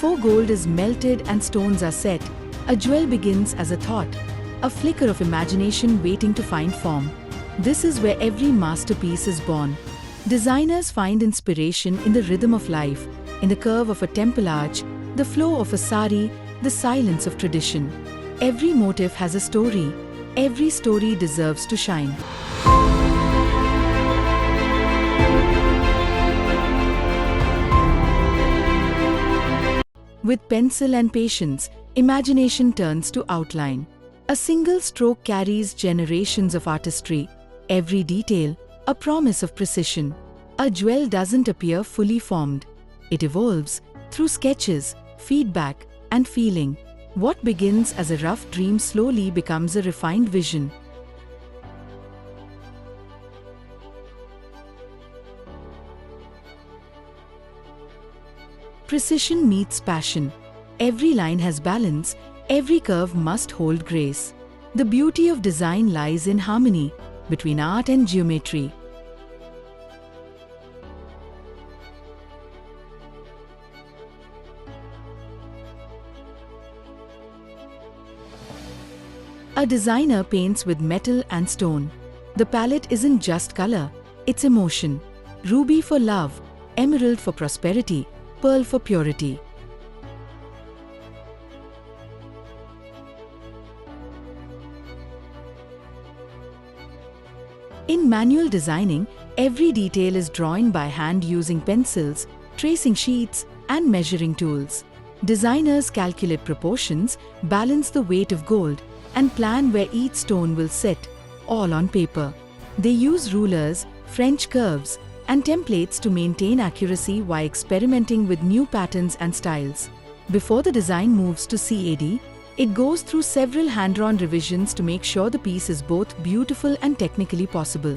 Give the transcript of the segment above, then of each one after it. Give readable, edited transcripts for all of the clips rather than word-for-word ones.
Before gold is melted and stones are set, a jewel begins as a thought, a flicker of imagination waiting to find form. This is where every masterpiece is born. Designers find inspiration in the rhythm of life, in the curve of a temple arch, the flow of a sari, the silence of tradition. Every motif has a story. Every story deserves to shine. With pencil and patience, imagination turns to outline. A single stroke carries generations of artistry. Every detail, a promise of precision. A jewel doesn't appear fully formed. It evolves through sketches, feedback, and feeling. What begins as a rough dream slowly becomes a refined vision. Precision meets passion. Every line has balance, every curve must hold grace. The beauty of design lies in harmony between art and geometry. A designer paints with metal and stone. The palette isn't just color, it's emotion. Ruby for love, emerald for prosperity, pearl for purity. In manual designing, every detail is drawn by hand using pencils, tracing sheets, and measuring tools. Designers calculate proportions, balance the weight of gold, and plan where each stone will sit, all on paper. They use rulers, French curves, and templates to maintain accuracy while experimenting with new patterns and styles. Before the design moves to CAD, it goes through several hand-drawn revisions to make sure the piece is both beautiful and technically possible.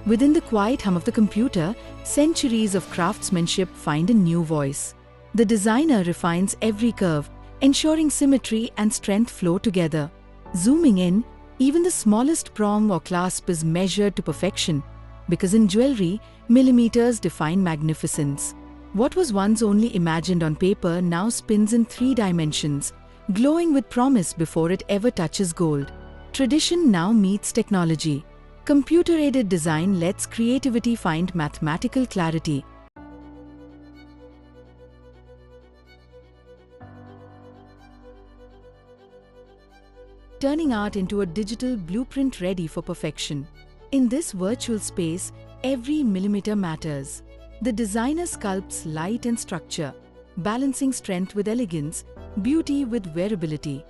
Within the quiet hum of the computer, centuries of craftsmanship find a new voice. The designer refines every curve, ensuring symmetry and strength flow together. Zooming in, even the smallest prong or clasp is measured to perfection, because in jewelry, millimeters define magnificence. What was once only imagined on paper now spins in 3 dimensions, glowing with promise before it ever touches gold. Tradition now meets technology. Computer-aided design lets creativity find mathematical clarity. Turning art into a digital blueprint ready for perfection. In this virtual space, every millimeter matters. The designer sculpts light and structure, balancing strength with elegance, beauty with wearability.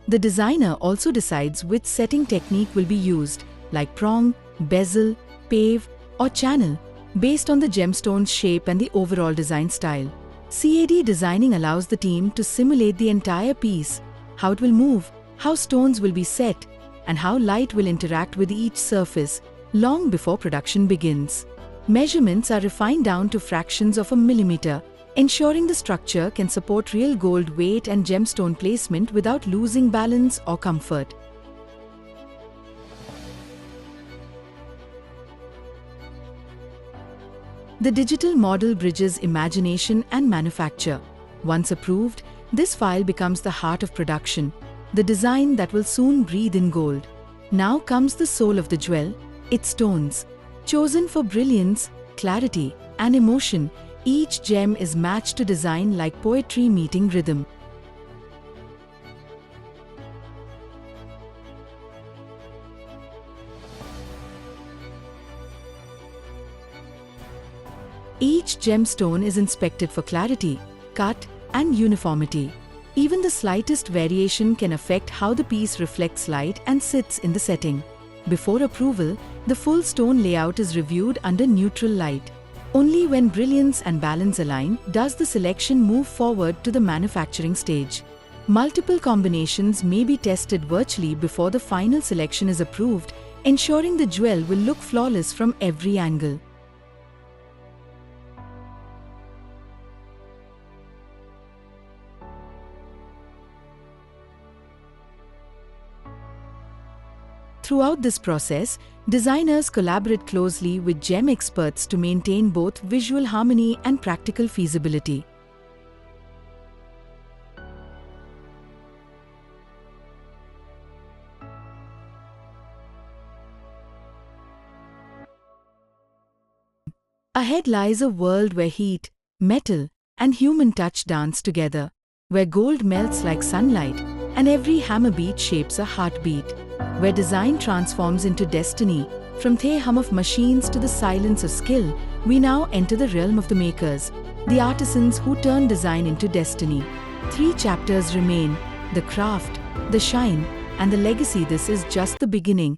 The designer also decides which setting technique will be used, like prong, bezel, pave, or channel, based on the gemstone's shape and the overall design style. CAD designing allows the team to simulate the entire piece, how it will move, how stones will be set, and how light will interact with each surface, long before production begins. Measurements are refined down to fractions of a millimeter, ensuring the structure can support real gold weight and gemstone placement without losing balance or comfort. The digital model bridges imagination and manufacture. Once approved, this file becomes the heart of production, the design that will soon breathe in gold. Now comes the soul of the jewel, its stones. Chosen for brilliance, clarity, and emotion, each gem is matched to design like poetry meeting rhythm. Each gemstone is inspected for clarity, cut, and uniformity. Even the slightest variation can affect how the piece reflects light and sits in the setting. Before approval, the full stone layout is reviewed under neutral light. Only when brilliance and balance align does the selection move forward to the manufacturing stage. Multiple combinations may be tested virtually before the final selection is approved, ensuring the jewel will look flawless from every angle. Throughout this process, designers collaborate closely with gem experts to maintain both visual harmony and practical feasibility. Ahead lies a world where heat, metal, and human touch dance together, where gold melts like sunlight and every hammer beat shapes a heartbeat, where design transforms into destiny. From the hum of machines to the silence of skill, we now enter the realm of the makers, the artisans who turn design into destiny. 3 chapters remain: the craft, the shine, and the legacy. This is just the beginning.